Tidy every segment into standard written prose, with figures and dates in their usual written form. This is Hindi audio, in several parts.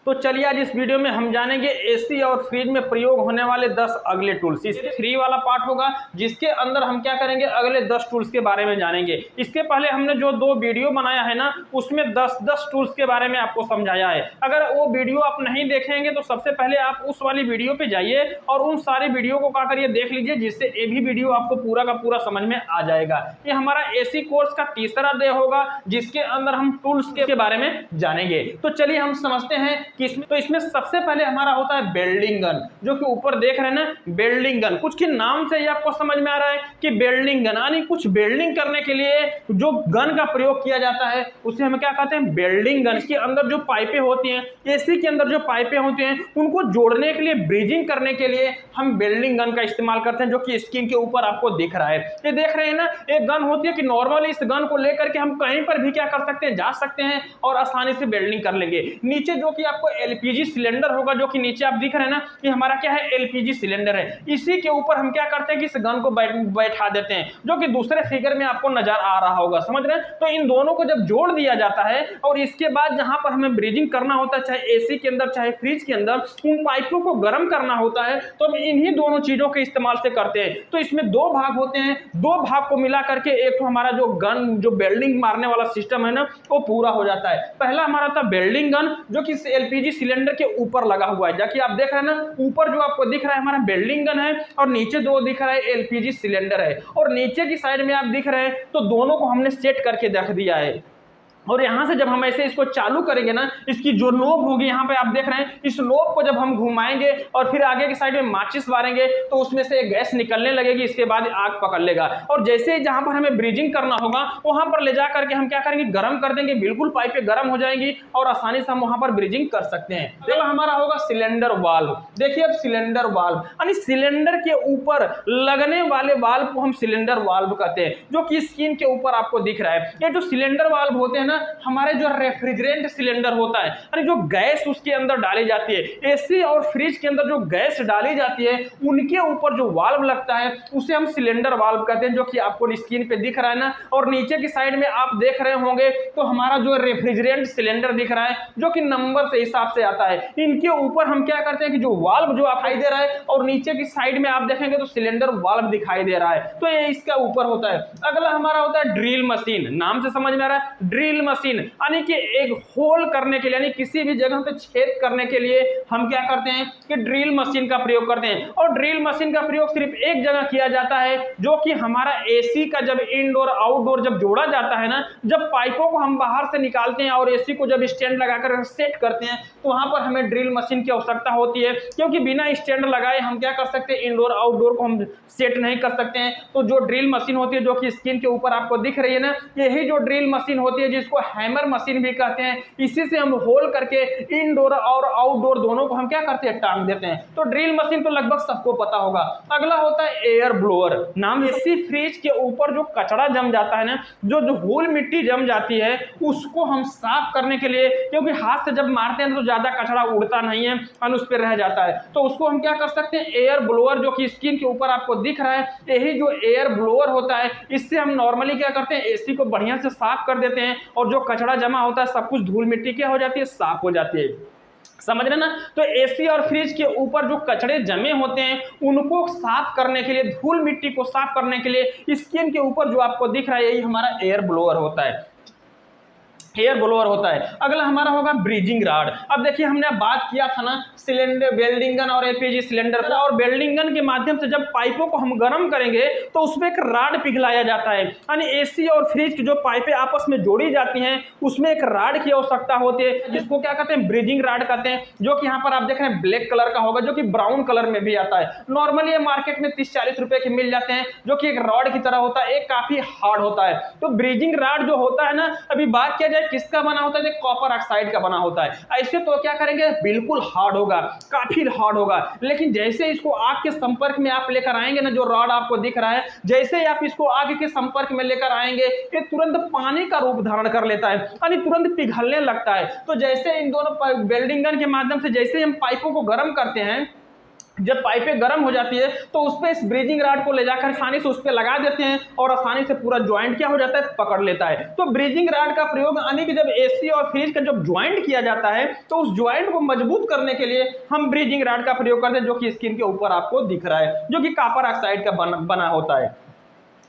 तो चलिए आज इस वीडियो में हम जानेंगे एसी और फ्रिज में प्रयोग होने वाले 10 अगले टूल्स। इसके फ्री वाला पार्ट होगा जिसके अंदर हम क्या करेंगे, अगले 10 टूल्स के बारे में जानेंगे। इसके पहले हमने जो 2 वीडियो बनाया है ना, उसमें 10 टूल्स के बारे में आपको समझाया है। अगर वो वीडियो आप नहीं देखेंगे तो सबसे पहले आप उस वाली वीडियो पे जाइए और उन सारे वीडियो को क्या करिए, देख लीजिए, जिससे ये भी वीडियो आपको पूरा का पूरा समझ में आ जाएगा। ये हमारा एसी कोर्स का तीसरा डे होगा जिसके अंदर हम टूल्स के बारे में जानेंगे। तो चलिए हम समझते हैं कि इसमें सबसे पहले हमारा होता है वेल्डिंग गन, जो कि ऊपर देख रहे हैं ना, वेल्डिंग गन। कुछ के नाम से ही आपको समझ में आ रहा है कि वेल्डिंग गन, यानी कुछ वेल्डिंग करने के लिए जो गन का प्रयोग किया जाता है उसे हम क्या कहते हैं, वेल्डिंग गन। इसके अंदर जो पाइपें होती हैं, एसी के अंदर जो पाइपें होती हैं, उनको जोड़ने के लिए, ब्रिजिंग करने के लिए हम वेल्डिंग गन का इस्तेमाल करते हैं, जो कि स्क्रीन के ऊपर आपको दिख रहा है। ये देख रहे हैं ना, एक गन होती है कि नॉर्मली इस गन को लेकर के हम कहीं पर भी क्या कर सकते हैं, जा सकते हैं और आसानी से वेल्डिंग कर लेंगे। नीचे जो कि आपको एलपीजी सिलेंडर होगा, जो कि नीचे आप दिख रहे हैं ना, ये हमारा क्या है, एलपीजी सिलेंडर है। इसी के ऊपर हम क्या करते हैं कि इस गन को बैठा देते हैं, जो कि दूसरे फिगर में आपको नजर आ रहा होगा, समझ रहे हैं। तो इन दोनों को जब जोड़ दिया जाता है और इसके बाद जहां पर हमें ब्रीजिंग करना होता है, चाहे एसी के अंदर चाहे फ्रिज के अंदर, उन पाइपों को गर्म करना होता है, तो हम इन्हीं दोनों चीजों के इस्तेमाल से करते हैं। तो इसमें 2 भाग होते हैं, 2 भाग को मिला करके एक तो हमारा जो गन, जो वेल्डिंग मारने वाला सिस्टम है ना, वो पूरा हो जाता है। पहला हमारा था वेल्डिंग गन, जो कि एलपीजी सिलेंडर के ऊपर लगा हुआ है। जैसे आप देख रहे हैं ना, ऊपर जो आपको दिख रहा है हमारा वेल्डिंग गन है और नीचे 2 दिख रहा है एलपीजी सिलेंडर है, और नीचे की साइड में आप दिख रहे हैं, तो दोनों को हमने सेट करके रख दिया है। और यहां से जब हम ऐसे इसको चालू करेंगे ना, इसकी जो नोब होगी, यहां पे आप देख रहे हैं, इस नोब को जब हम घुमाएंगे और फिर आगे की साइड में माचिस मारेंगे तो उसमें से गैस निकलने लगेगी, इसके बाद आग पकड़ लेगा। और जैसे ही जहां पर हमें ब्रीजिंग करना होगा वहां पर ले जा करके हम क्या करेंगे, गर्म कर देंगे, बिल्कुल पाइपें गर्म हो जाएंगी और आसानी से हम वहां पर ब्रीजिंग कर सकते हैं। देखो हमारा होगा सिलेंडर वाल्व। देखिए अब सिलेंडर वाल्व यानी सिलेंडर के ऊपर लगने वाले वाल्व को हम सिलेंडर वाल्व कहते हैं, जो कि स्क्रीन के ऊपर आपको दिख रहा है। ये जो सिलेंडर वाल्व होते हैं ना, हमारे जो रेफ्रिजरेंट सिलेंडर होता है, यानी जो गैस उसके अंदर डाली जाती है, एसी और फ्रिज के अंदर जो गैस डाली जाती है, उनके ऊपर जो वाल्व लगता है उसे हम सिलेंडर वाल्व कहते हैं, जो कि आपको स्क्रीन पे दिख रहा है ना। और नीचे की साइड में आप देख रहे होंगे तो हमारा जो रेफ्रिजरेंट सिलेंडर दिख रहा है, जो कि नंबर से हिसाब से आता है। इनके ऊपर हम क्या करते हैं कि जो वाल्व जो दिखाई दे रहा है, और नीचे की साइड में आप देखेंगे तो सिलेंडर वाल्व दिखाई दे रहा है, तो ये इसका ऊपर होता है। अगला हमारा होता है ड्रिल मशीन। नाम से समझ में आ रहा है, ड्रिल मशीन यानी कि एक होल करने के लिए, यानी किसी भी जगह पे छेद करने के लिए हम क्या करते हैं कि ड्रिल मशीन का प्रयोग करते हैं। और ड्रिल मशीन का प्रयोग सिर्फ एक जगह किया जाता है, जो कि हमारा एसी का जब इनडोर आउटडोर जब जोड़ा जाता है ना, जब पाइपों को हम बाहर से निकालते हैं और एसी को जब स्टैंड लगाकर सेट करते हैं, तो वहां पर हमें ड्रिल मशीन की आवश्यकता होती है, क्योंकि बिना स्टैंड लगाए हम क्या कर सकते हैं, इनडोर आउटडोर को हम सेट नहीं कर सकते हैं। तो जो ड्रिल मशीन होती है, जो कि स्क्रीन के ऊपर आपको दिख रही है ना, यही जो ड्रिल मशीन होती है, जिसको हैमर मशीन भी कहते हैं, इसी से हम होल करके इनडोर और आउटडोर दोनों को हम क्या करते हैं, टांग देते हैं। तो ड्रिल मशीन तो लगभग सबको पता होगा। अगला होता है एयर ब्लोअर। नाम एसी फ्रिज के ऊपर जो कचरा जम जाता है ना, जो धूल मिट्टी जम जाती है, उसको हम साफ करने के लिए, क्योंकि हाथ से जब मारते हैं तो ज्यादा कचरा उड़ता नहीं है और उस पर रह जाता है, तो उसको हम क्या कर सकते हैं, एयर ब्लोअर, जो कि स्क्रीन के ऊपर आपको दिख रहा है, यही जो एयर ब्लोअर होता है, इससे हम नॉर्मली क्या करते हैं, एसी को बढ़िया से साफ कर देते हैं और जो कचरा जमा होता है, सब कुछ धूल मिट्टी क्या हो जाती है, साफ हो जाती है। समझ रहे ना। तो एसी और फ्रिज के ऊपर जो कचरे जमे होते हैं, उनको साफ करने के लिए, धूल मिट्टी को साफ करने के लिए, स्क्रीन के ऊपर जो आपको दिख रहा है, यही हमारा एयर ब्लोअर होता है, एयर ब्लोअर होता है। अगला हमारा होगा ब्रीजिंग राड। अब देखिए हमने बात किया था ना सिलेंडर, वेल्डिंग गन और एलपीजी सिलेंडर का, और वेल्डिंग गन के माध्यम से जब पाइपों को हम गर्म करेंगे तो उसमें एक राड पिघलाया जाता है, यानी एसी और फ्रिज की जो पाइपें आपस में जोड़ी जाती हैं, उसमें एक राड की आवश्यकता होती है, जिसको क्या कहते हैं, ब्रीजिंग राड कहते हैं, जो कि यहाँ पर आप देख रहे हैं ब्लैक कलर का होगा, जो कि ब्राउन कलर में भी आता है। नॉर्मली ये मार्केट में 30-40 रुपए के मिल जाते हैं, जो कि एक रॉड की तरह होता है, एक काफी हार्ड होता है। तो ब्रीजिंग राड जो होता है ना, अभी बात किया जाए किसका बना होता है, कॉपर ऑक्साइड का बना होता है। ऐसे तो क्या करेंगे, बिल्कुल हार्ड होगा, काफी हार्ड होगा, लेकिन जैसे इसको आग के संपर्क में आप लेकर आएंगे ना, जो रॉड आपको दिख रहा है, जैसे ही आप इसको आग के संपर्क में लेकर आएंगे, ये तुरंत पानी का रूप धारण कर लेता है, यानी तुरंत पिघलने लगता है। तो जैसे इन दोनों वेल्डिंग गन के माध्यम से जैसे हम पाइपों को गर्म करते हैं, जब पाइपें गर्म हो जाती है तो उस पर इस ब्रीजिंग रॉड को ले जाकर आसानी से उस पर लगा देते हैं और आसानी से पूरा ज्वाइंट क्या हो जाता है, पकड़ लेता है। तो ब्रीजिंग रॉड का प्रयोग यानी कि जब एसी और फ्रिज का जब ज्वाइंट किया जाता है तो उस ज्वाइंट को मजबूत करने के लिए हम ब्रीजिंग रॉड का प्रयोग करते हैं, जो कि स्क्रीन के ऊपर आपको दिख रहा है, जो कि कॉपर ऑक्साइड का बना होता है।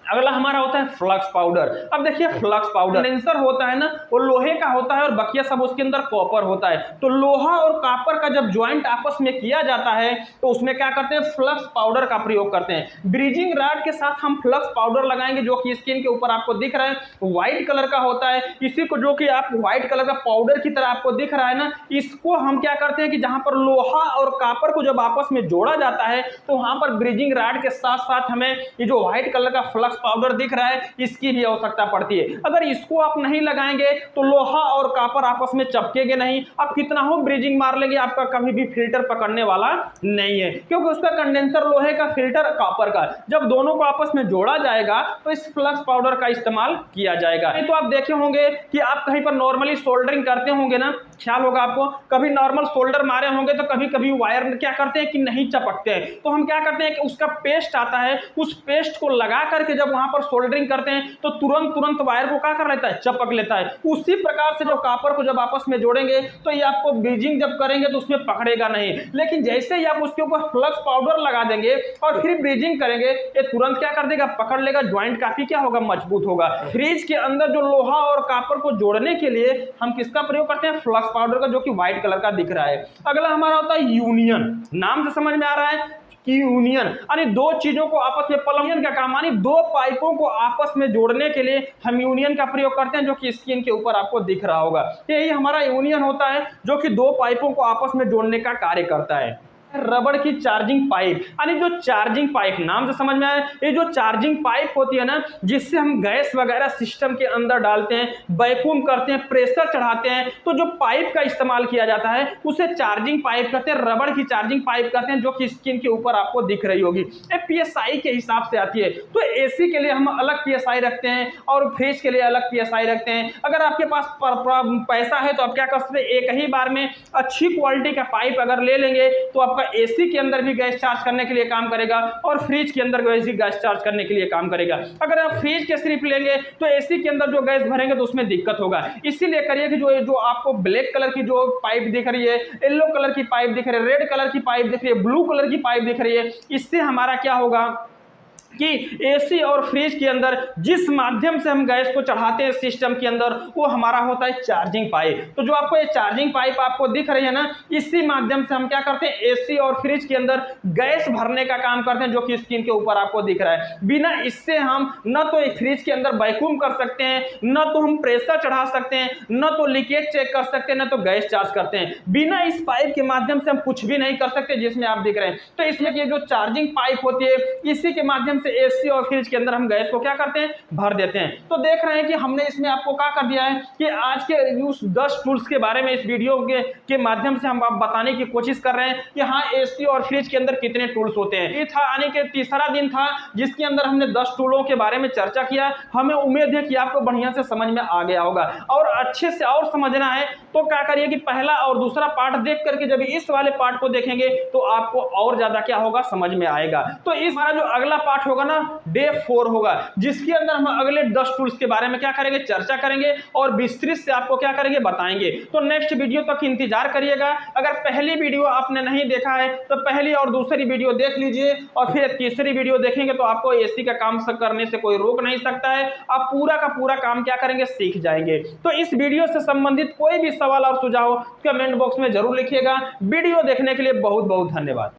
अगला हमारा होता है फ्लक्स पाउडर। अब देखिए फ्लक्स पाउडर कंडेंसर होता है ना, वो लोहे का होता है और बाकी सब उसके अंदर कॉपर होता है। तो लोहा और कॉपर का जब ज्वाइंट आपस में किया जाता है तो उसमें क्या करते हैं, फ्लक्स पाउडर का प्रयोग करते हैं। ब्रीजिंग रॉड के साथ हम फ्लक्स पाउडर लगाएंगे, जो कि स्क्रीन के ऊपर आपको दिख रहा है, व्हाइट कलर का होता है। इसी को जो कि आप व्हाइट कलर का पाउडर की तरह आपको दिख रहा है ना, इसको हम क्या करते हैं कि जहां पर लोहा और कॉपर को जब आपस में जोड़ा जाता है तो वहां पर ब्रीजिंग रॉड के साथ साथ हमें ये जो व्हाइट कलर का फ्लक्स पाउडर दिख रहा है इसकी भी आवश्यकता पड़ती है। अगर इसको आप नहीं लगाएंगे तो लोहा और कॉपर आपस में चिपकेंगे नहीं, आप कितना हो ब्रीजिंग मार लेंगे, आपका कभी भी फिल्टर पकड़ने वाला नहीं है, क्योंकि उसका कंडेंसर लोहे का, फिल्टर कॉपर का। जब दोनों को आपस में जोड़ा जाएगा तो इस फ्लक्स पाउडर का इस्तेमाल किया जाएगा। तो आप देखे होंगे कि आप कहीं पर नॉर्मली सोल्डरिंग करते होंगे ना, ख्याल होगा आपको, कभी नॉर्मल सोल्डर मारे होंगे तो कभी कभी वायर क्या करते हैं कि नहीं चिपकते हैं, तो हम क्या करते हैं कि उसका पेस्ट आता है, उस पेस्ट को लगा करके जब वहां पर सोल्डरिंग करते हैं तो तुरंत वायर को क्या कर लेता है, चिपक लेता है। उसी प्रकार से जो कॉपर को जब आपस में जोड़ेंगे तो ये आपको ब्रीजिंग जब करेंगे तो उसमें पकड़ेगा नहीं, लेकिन जैसे ही आप उसके ऊपर फ्लक्स पाउडर लगा देंगे और फिर ब्रीजिंग करेंगे, ये तुरंत क्या कर देगा, पकड़ लेगा, ज्वाइंट काफी क्या होगा, मजबूत होगा। फ्रिज के अंदर जो लोहा और कॉपर को जोड़ने के लिए हम किसका प्रयोग करते हैं, फ्लक्स पाउडर का, जो कि व्हाइट कलर का दिख रहा है। अगला हमारा होता है यूनियन। नाम से समझ में आ रहा है कि यूनियन यानी दो चीजों को आपस में, प्लम्बिंग का काम यानी दो पाइपों को आपस में जोड़ने के लिए हम यूनियन का प्रयोग करते हैं, जो कि स्क्रीन के ऊपर आपको दिख रहा होगा। यही हमारा यूनियन होता है, जो कि दो पाइपों को आपस में जोड़ने का कार्य करता है। रबड़ की चार्जिंग पाइप यानी जो चार्जिंग पाइप, नाम से समझ में आया, ये जो चार्जिंग पाइप होती है ना, जिससे हम गैस वगैरह सिस्टम के अंदर डालते हैं, वैक्यूम करते हैं, प्रेशर चढ़ाते हैं, तो जो पाइप का इस्तेमाल किया जाता है उसे चार्जिंग पाइप कहते हैं, रबड़ की चार्जिंग पाइप कहते हैं, जो कि स्क्रीन के ऊपर आपको दिख रही होगी। ये PSI के हिसाब से आती है। तो AC के लिए हम अलग PSI रखते हैं और फ्रिज के लिए अलग PSI रखते हैं। अगर आपके पास पैसा है तो आप क्या कर सकते हैं, एक ही बार में अच्छी क्वालिटी का पाइप अगर ले लेंगे तो आप एसी के अंदर भी गैस चार्ज करने के लिए काम करेगा और फ्रिज के अंदर भी गैस चार्ज करने के लिए काम करेगा। अगर आप फ्रिज के सिर्फ लेंगे तो एसी के अंदर जो गैस भरेंगे तो उसमें दिक्कत होगा। इसीलिए करिए कि जो आपको ब्लैक कलर की जो पाइप दिख रही है, येलो कलर की पाइप दिख रही है, रेड कलर की पाइप दिख रही है, ब्लू कलर की पाइप दिख रही है, इससे हमारा क्या होगा कि एसी और फ्रिज के अंदर जिस माध्यम से हम गैस को चढ़ाते हैं सिस्टम के अंदर, वो हमारा होता है चार्जिंग पाइप। तो जो आपको ये चार्जिंग पाइप आपको दिख रही है ना, इसी माध्यम से हम क्या करते हैं, एसी और फ्रिज के अंदर गैस भरने का काम करते हैं, जो कि स्क्रीन के ऊपर आपको दिख रहा है। बिना इससे हम न तो फ्रिज के अंदर वैक्यूम कर सकते हैं, न तो हम प्रेशर चढ़ा सकते हैं, न तो लीकेज चेक कर सकते हैं, न तो गैस चार्ज करते हैं। बिना इस पाइप के माध्यम से हम कुछ भी नहीं कर सकते जिसमें आप दिख रहे हैं। तो इसलिए ये जो चार्जिंग पाइप होती है, इसी के माध्यम से एसी और फ्रिज के अंदर हम गैस को क्या करते हैं, भर देते हैं। तो देख रहे हैं कि हमने इसमें आपको क्या कर दिया है कि आज के उस 10 टूल्स के बारे में इस वीडियो के माध्यम से हम बताने की कोशिश कर रहे हैं कि हाँ, एसी और फ्रिज के अंदर कितने टूल्स होते हैं। ये था यानी कि तीसरा दिन था जिसके अंदर हमने 10 टूलों के बारे में चर्चा किया। हमें उम्मीद है कि आपको बढ़िया से समझ में आ गया होगा। और अच्छे से और समझना है तो क्या करिए कि पहला और दूसरा पार्ट देख करके जब इस वाले पार्ट को देखेंगे तो आपको और ज्यादा क्या होगा, समझ में आएगा। तो इस हमारा जो अगला पार्ट होगा ना, डे 4 होगा, जिसके अंदर हम अगले 10 टूल्स के बारे में क्या करेंगे, चर्चा करेंगे और विस्तृत से आपको क्या करेंगे, बताएंगे। तो नेक्स्ट वीडियो तक इंतजार करिएगा। अगर पहली वीडियो आपने नहीं देखा है तो पहली और दूसरी वीडियो देख लीजिए और फिर तीसरी वीडियो देखेंगे तो आपको एसी का काम करने से कोई रोक नहीं सकता है। आप पूरा का पूरा काम क्या करेंगे, सीख जाएंगे। तो इस वीडियो से संबंधित कोई भी सवाल और सुझाव कमेंट बॉक्स में जरूर लिखिएगा। वीडियो देखने के लिए बहुत बहुत धन्यवाद।